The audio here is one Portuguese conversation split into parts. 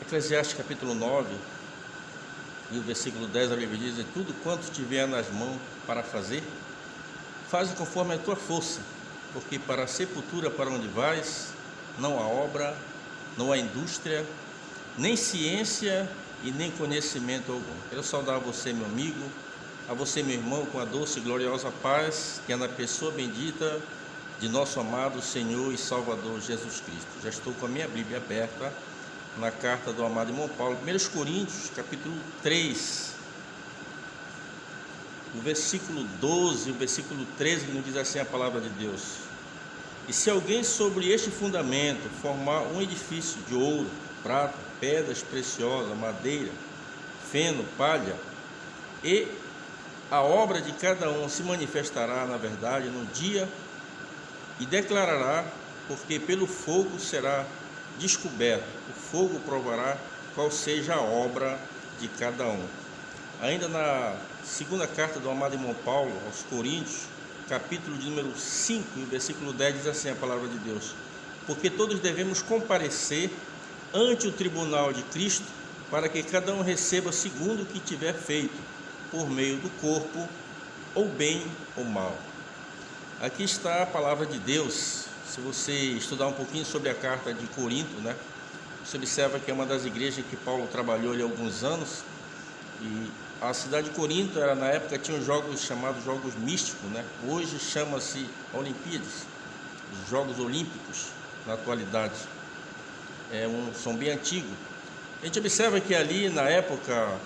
Eclesiastes capítulo 9, e o versículo 10, a Bíblia diz: tudo quanto tiver nas mãos para fazer, faze conforme a tua força, porque para a sepultura para onde vais, não há obra, não há indústria, nem ciência e nem conhecimento algum. Quero saudar a você, meu amigo, a você, meu irmão, com a doce e gloriosa paz que é na pessoa bendita de nosso amado Senhor e Salvador Jesus Cristo. Já estou com a minha Bíblia aberta na carta do amado irmão Paulo, 1 Coríntios, capítulo 3, o versículo 12, o versículo 13, que nos diz assim a palavra de Deus: e se alguém sobre este fundamento formar um edifício de ouro, prata, pedras preciosas, madeira, feno, palha, e a obra de cada um se manifestará, na verdade, no dia, e declarará, porque pelo fogo será descoberto, o fogo provará qual seja a obra de cada um. Ainda na segunda carta do amado irmão Paulo aos Coríntios, capítulo de número 5, versículo 10, diz assim a palavra de Deus: porque todos devemos comparecer ante o tribunal de Cristo, para que cada um receba segundo o que tiver feito, por meio do corpo, ou bem ou mal. Aqui está a palavra de Deus. Se você estudar um pouquinho sobre a carta de Corinto, você observa que é uma das igrejas que Paulo trabalhou ali há alguns anos, e a cidade de Corinto era, na época, tinha os jogos chamados Jogos Místicos, Hoje chama-se Olimpíadas, os Jogos Olímpicos, na atualidade. São bem antigos. A gente observa que ali, na época,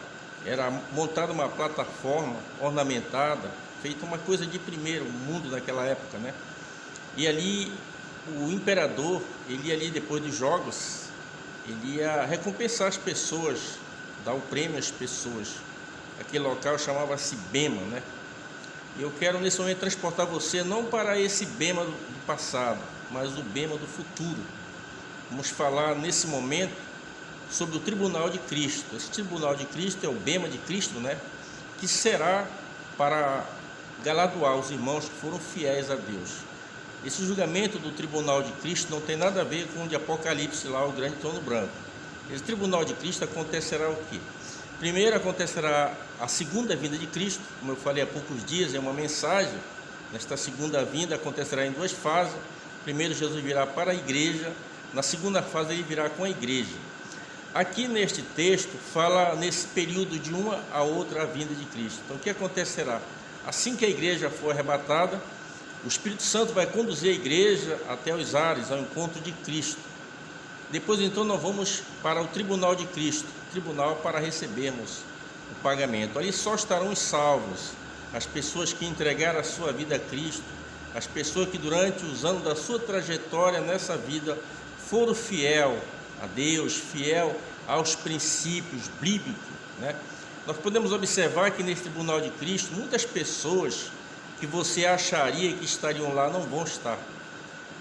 era montada uma plataforma ornamentada, feita uma coisa de primeiro mundo naquela época, E ali, o imperador, ele ia ali depois dos jogos, ele ia recompensar as pessoas, dar o prêmio às pessoas. Aquele local chamava-se Bema, E eu quero nesse momento transportar você não para esse Bema do passado, mas o Bema do futuro. Vamos falar nesse momento sobre o tribunal de Cristo. Esse tribunal de Cristo é o Bema de Cristo, Que será para galardoar os irmãos que foram fiéis a Deus. Esse julgamento do tribunal de Cristo não tem nada a ver com o de Apocalipse, lá o grande trono branco. Esse tribunal de Cristo acontecerá o quê? Primeiro acontecerá a segunda vinda de Cristo, como eu falei há poucos dias, é uma mensagem. Nesta segunda vinda acontecerá em duas fases. Primeiro, Jesus virá para a igreja, na segunda fase ele virá com a igreja. Aqui neste texto fala nesse período de uma a outra vinda de Cristo. Então o que acontecerá? Assim que a igreja for arrebatada, o Espírito Santo vai conduzir a igreja até os ares, ao encontro de Cristo. Depois então nós vamos para o tribunal de Cristo, tribunal para recebermos o pagamento. Ali só estarão os salvos, as pessoas que entregaram a sua vida a Cristo, as pessoas que durante os anos da sua trajetória nessa vida foram fiel a Deus, fiel aos princípios bíblicos, Nós podemos observar que nesse tribunal de Cristo, muitas pessoas que você acharia que estariam lá não vão estar.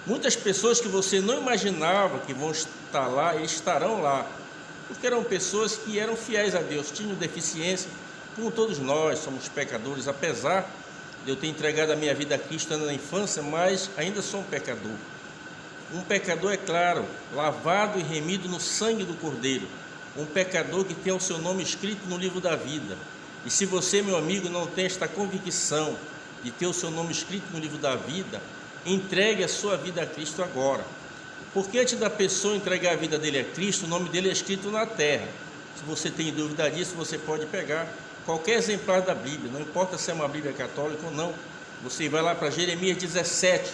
Muitas pessoas que você não imaginava que vão estar lá, estarão lá, porque eram pessoas que eram fiéis a Deus, tinham deficiência, como todos nós somos pecadores, apesar de eu ter entregado a minha vida a Cristo na infância, mas ainda sou um pecador. Um pecador, é claro, lavado e remido no sangue do Cordeiro. Um pecador que tem o seu nome escrito no livro da vida. E se você, meu amigo, não tem esta convicção de ter o seu nome escrito no livro da vida, entregue a sua vida a Cristo agora. Porque antes da pessoa entregar a vida dele a Cristo, o nome dele é escrito na terra. Se você tem dúvida disso, você pode pegar qualquer exemplar da Bíblia, não importa se é uma Bíblia católica ou não. Você vai lá para Jeremias 17,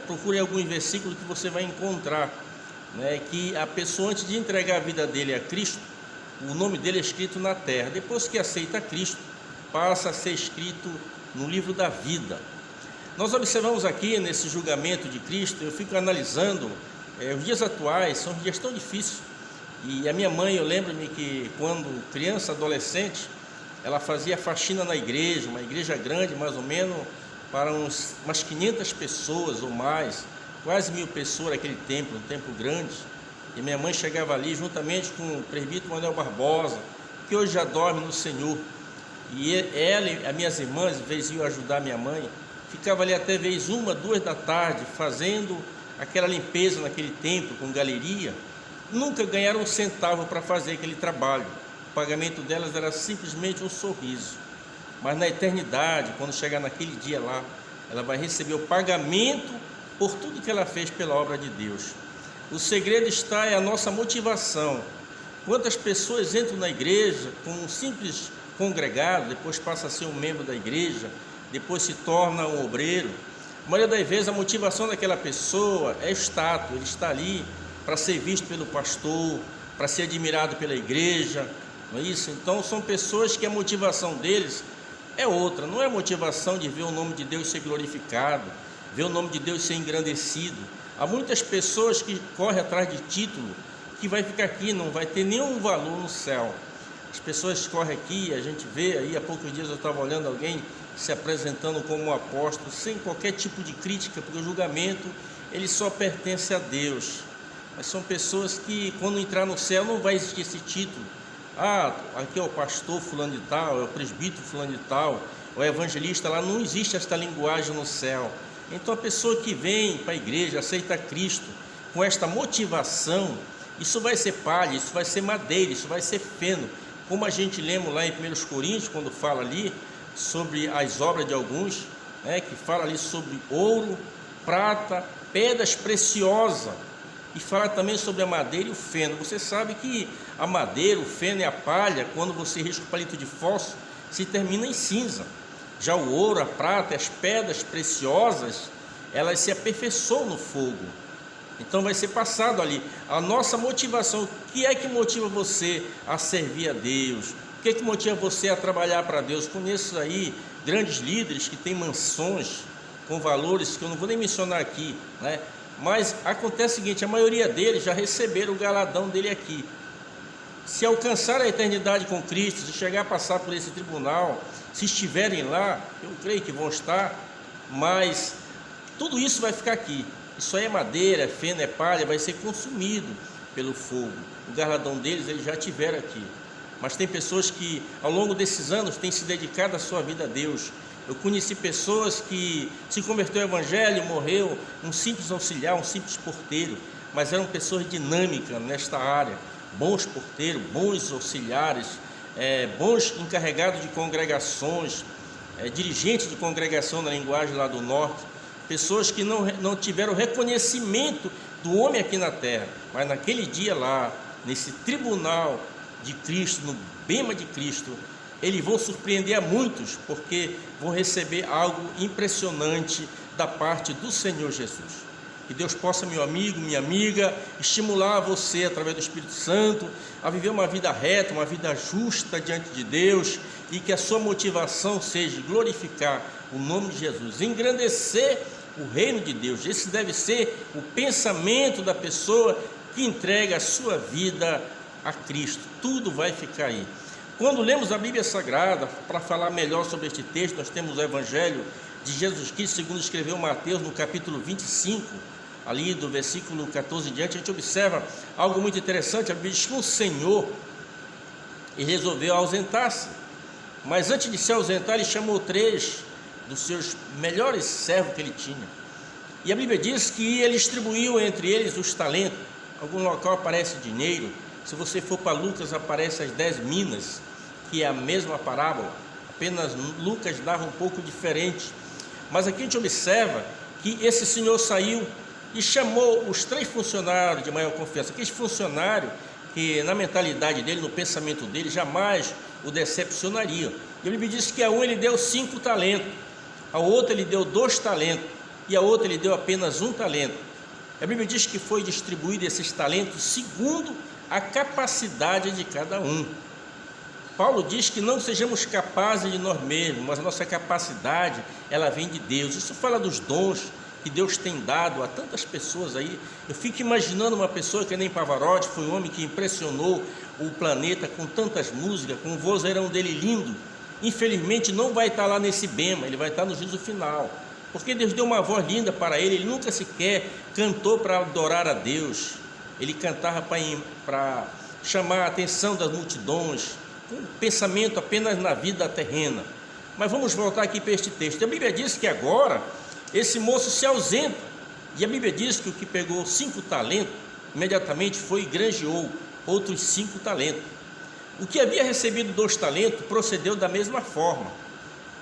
procure alguns versículos que você vai encontrar, que a pessoa, antes de entregar a vida dele a Cristo, o nome dele é escrito na terra. Depois que aceita Cristo, passa a ser escrito no livro da vida. Nós observamos aqui nesse julgamento de Cristo, eu fico analisando, os dias atuais são dias tão difíceis, e a minha mãe, eu lembro-me que quando criança, adolescente, ela fazia faxina na igreja, uma igreja grande, mais ou menos, para umas 500 pessoas ou mais, quase 1000 pessoas naquele templo, um templo grande, e minha mãe chegava ali juntamente com o presbítero Manuel Barbosa, que hoje já dorme no Senhor, e ela e as minhas irmãs, às vezes iam ajudar minha mãe, ficava ali até vez 1, 2 da tarde, fazendo aquela limpeza naquele templo com galeria, nunca ganharam um centavo para fazer aquele trabalho. O pagamento delas era simplesmente um sorriso. Mas na eternidade, quando chegar naquele dia lá, ela vai receber o pagamento por tudo que ela fez pela obra de Deus. O segredo está é a nossa motivação. Quantas pessoas entram na igreja como um simples congregado, depois passa a ser um membro da igreja, depois se torna um obreiro. A maioria das vezes a motivação daquela pessoa é status, ele está ali para ser visto pelo pastor, para ser admirado pela igreja, não é isso? Então são pessoas que a motivação deles é outra, não é a motivação de ver o nome de Deus ser glorificado, ver o nome de Deus ser engrandecido. Há muitas pessoas que correm atrás de título, que vai ficar aqui, não vai ter nenhum valor no céu. As pessoas correm aqui, a gente vê aí, há poucos dias eu estava olhando alguém se apresentando como um apóstolo, sem qualquer tipo de crítica, porque o julgamento, ele só pertence a Deus. Mas são pessoas que, quando entrar no céu, não vai existir esse título. Ah, aqui é o pastor fulano de tal, é o presbítero fulano de tal, o evangelista lá, não existe esta linguagem no céu. Então a pessoa que vem para a igreja, aceita Cristo, com esta motivação, isso vai ser palha, isso vai ser madeira, isso vai ser feno. Como a gente lembra lá em 1 Coríntios, quando fala ali sobre as obras de alguns, que fala ali sobre ouro, prata, pedras preciosas, e fala também sobre a madeira e o feno. Você sabe que a madeira, o feno e a palha, quando você risca o palito de fósforo, se termina em cinza. Já o ouro, a prata, as pedras preciosas, elas se aperfeiçoam no fogo. Então vai ser passado ali a nossa motivação. O que é que motiva você a servir a Deus? O que é que motiva você a trabalhar para Deus? Conheço aí grandes líderes que têm mansões com valores que eu não vou nem mencionar aqui, Mas acontece o seguinte, a maioria deles já receberam o galadão dele aqui. Se alcançar a eternidade com Cristo, se chegar a passar por esse tribunal, se estiverem lá, eu creio que vão estar, mas tudo isso vai ficar aqui. Isso aí é madeira, é feno, é palha, vai ser consumido pelo fogo. O galardão deles, eles já tiveram aqui. Mas tem pessoas que, ao longo desses anos, têm se dedicado a sua vida a Deus. Eu conheci pessoas que se converteu ao evangelho, morreu, um simples auxiliar, um simples porteiro, mas eram pessoas dinâmicas nesta área, bons porteiros, bons auxiliares, bons encarregados de congregações, dirigentes de congregação na linguagem lá do norte, pessoas que não tiveram reconhecimento do homem aqui na terra, mas naquele dia lá, nesse tribunal de Cristo, no bema de Cristo, eles vão surpreender a muitos, porque vão receber algo impressionante da parte do Senhor Jesus. Que Deus possa, meu amigo, minha amiga, estimular você, através do Espírito Santo, a viver uma vida reta, uma vida justa diante de Deus, e que a sua motivação seja glorificar o nome de Jesus, engrandecer o reino de Deus. Esse deve ser o pensamento da pessoa que entrega a sua vida a Cristo. Tudo vai ficar aí. Quando lemos a Bíblia Sagrada, para falar melhor sobre este texto, nós temos o Evangelho de Jesus Cristo, segundo escreveu Mateus, no capítulo 25, ali do versículo 14 em diante, a gente observa algo muito interessante. A Bíblia diz que o Senhor, ele resolveu ausentar-se, mas antes de se ausentar, ele chamou 3 dos seus melhores servos que ele tinha, e a Bíblia diz que ele distribuiu entre eles os talentos. Em algum local aparece dinheiro. Se você for para Lucas, aparece as 10 minas, que é a mesma parábola, apenas Lucas narra um pouco diferente. Mas aqui a gente observa que esse senhor saiu e chamou os 3 funcionários de maior confiança. Aquele funcionário que na mentalidade dele, no pensamento dele, jamais o decepcionaria. E a Bíblia diz que a um ele deu 5 talentos, a outro ele deu 2 talentos, e a outra ele deu apenas 1 talento. A Bíblia diz que foi distribuído esses talentos segundo a capacidade de cada um. Paulo diz que não sejamos capazes de nós mesmos, mas a nossa capacidade, ela vem de Deus. Isso fala dos dons que Deus tem dado a tantas pessoas aí. Eu fico imaginando uma pessoa que nem Pavarotti, foi um homem que impressionou o planeta com tantas músicas, com o vozeirão dele lindo. Infelizmente não vai estar lá nesse bema, ele vai estar no juízo final, porque Deus deu uma voz linda para ele. Ele nunca sequer cantou para adorar a Deus, ele cantava para chamar a atenção das multidões, com pensamento apenas na vida terrena. Mas vamos voltar aqui para este texto. A Bíblia diz que agora esse moço se ausenta, e a Bíblia diz que o que pegou 5 talentos, imediatamente foi e granjeou outros 5 talentos. O que havia recebido 2 talentos procedeu da mesma forma.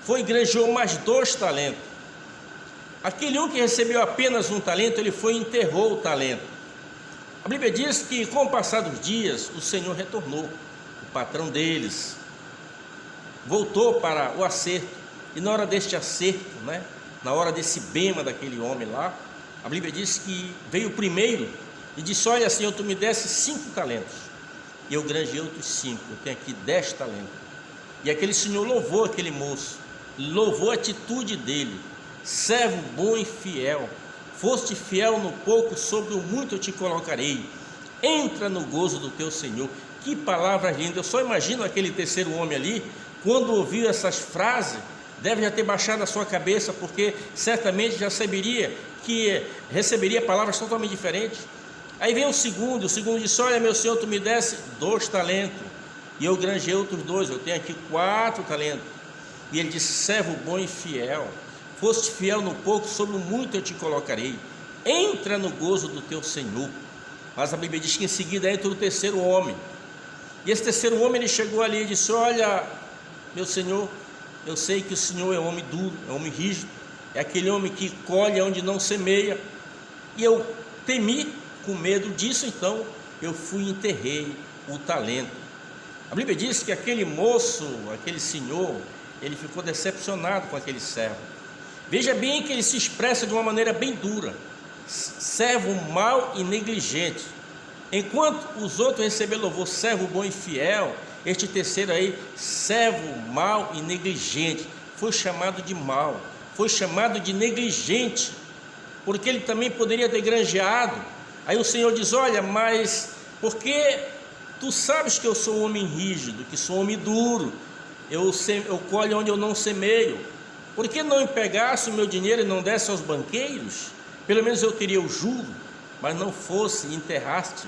Foi e granjeou mais 2 talentos. Aquele um que recebeu apenas 1 talento, ele foi e enterrou o talento. A Bíblia diz que, com o passar dos dias, o Senhor retornou. O patrão deles voltou para o acerto. E na hora deste acerto, na hora desse bema daquele homem lá, a Bíblia diz que veio o primeiro e disse: olha, Senhor, tu me desse 5 talentos. E eu granjeei outros 5, eu tenho aqui 10 talentos. E aquele senhor louvou aquele moço, louvou a atitude dele. Servo bom e fiel, foste fiel no pouco, sobre o muito eu te colocarei. Entra no gozo do teu Senhor. Que palavra linda! Eu só imagino aquele terceiro homem ali, quando ouviu essas frases, deve já ter baixado a sua cabeça, porque certamente já saberia que receberia palavras totalmente diferentes. Aí vem o segundo disse: olha, meu Senhor, tu me desse 2 talentos, e eu granjeei outros 2, eu tenho aqui 4 talentos. E ele disse: servo bom e fiel, foste fiel no pouco, sobre o muito eu te colocarei. Entra no gozo do teu Senhor. Mas a Bíblia diz que em seguida entra o terceiro homem. E esse terceiro homem, ele chegou ali e disse: olha, meu Senhor, eu sei que o Senhor é um homem duro, é um homem rígido, é aquele homem que colhe onde não semeia. E eu temi, com medo disso, então eu fui e enterrei o talento. A Bíblia diz que aquele moço, aquele senhor, ele ficou decepcionado com aquele servo. Veja bem que ele se expressa de uma maneira bem dura: servo mau e negligente. Enquanto os outros receberam louvor, servo bom e fiel, este terceiro aí, servo mau e negligente, foi chamado de mau, foi chamado de negligente, porque ele também poderia ter granjeado. Aí o Senhor diz: olha, mas porque tu sabes que eu sou um homem rígido, que sou um homem duro, eu colho onde eu não semeio, por que não pegasse o meu dinheiro e não desse aos banqueiros? Pelo menos eu teria o juro, mas não fosse e enterraste.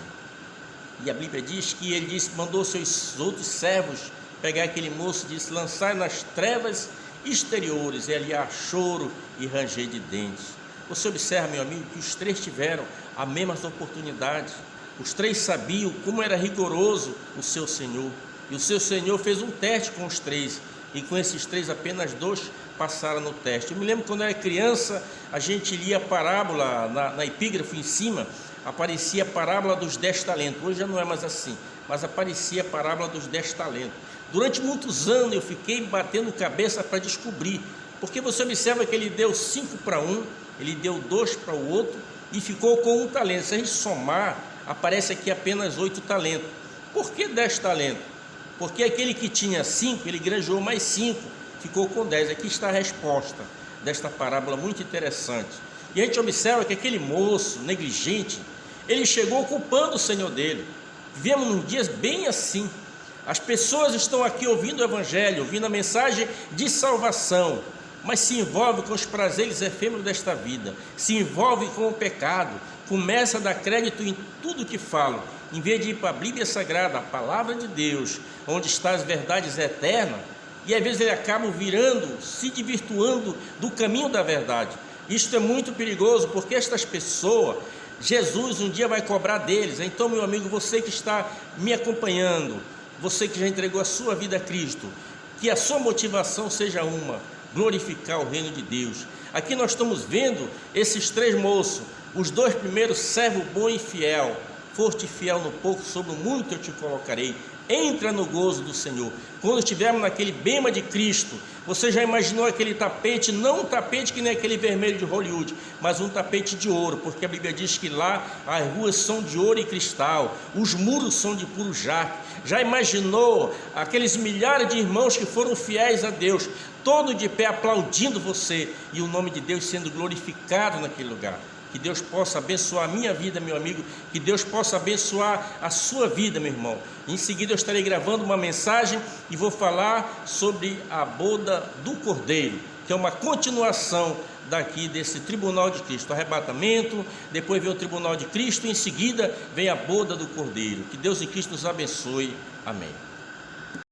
E a Bíblia diz que ele mandou seus outros servos pegar aquele moço e disse: lançai nas trevas exteriores, e ali há choro e ranger de dentes. Você observa, meu amigo, que os 3 tiveram as mesmas oportunidades. Os 3 sabiam como era rigoroso o seu Senhor, e o seu Senhor fez um teste com os 3, e com esses 3 apenas 2 passaram no teste. Eu me lembro quando eu era criança, a gente lia a parábola, na epígrafe em cima aparecia a parábola dos 10 talentos. Hoje já não é mais assim, mas aparecia a parábola dos 10 talentos. Durante muitos anos eu fiquei batendo cabeça para descobrir, porque você observa que ele deu 5 para um, ele deu 2 para o outro e ficou com 1 talento. Se a gente somar, aparece aqui apenas 8 talentos. Por que 10 talentos? Porque aquele que tinha 5, ele granjeou mais 5, ficou com 10. Aqui está a resposta desta parábola muito interessante. E a gente observa que aquele moço negligente, ele chegou culpando o Senhor dele. Vivemos num dia bem assim. As pessoas estão aqui ouvindo o Evangelho, ouvindo a mensagem de salvação, mas se envolve com os prazeres efêmeros desta vida, se envolve com o pecado, começa a dar crédito em tudo que falam, em vez de ir para a Bíblia Sagrada, a palavra de Deus, onde estão as verdades eternas, e às vezes eles acabam virando, se desvirtuando do caminho da verdade. Isto é muito perigoso, porque estas pessoas, Jesus um dia vai cobrar deles. Então, meu amigo, você que está me acompanhando, você que já entregou a sua vida a Cristo, que a sua motivação seja uma: glorificar o reino de Deus. Aqui nós estamos vendo esses 3 moços, os 2 primeiros, servo bom e fiel, foste fiel no pouco, sobre o muito eu te colocarei. Entra no gozo do Senhor. Quando estivermos naquele bema de Cristo, você já imaginou aquele tapete, não um tapete que nem aquele vermelho de Hollywood, mas um tapete de ouro, porque a Bíblia diz que lá as ruas são de ouro e cristal, os muros são de puro jaspe. Já imaginou aqueles milhares de irmãos que foram fiéis a Deus, todo de pé aplaudindo você, e o nome de Deus sendo glorificado naquele lugar? Que Deus possa abençoar a minha vida, meu amigo, que Deus possa abençoar a sua vida, meu irmão. Em seguida eu estarei gravando uma mensagem e vou falar sobre a boda do Cordeiro, que é uma continuação daqui desse tribunal de Cristo, o arrebatamento, depois vem o tribunal de Cristo, e em seguida vem a boda do Cordeiro. Que Deus em Cristo nos abençoe. Amém.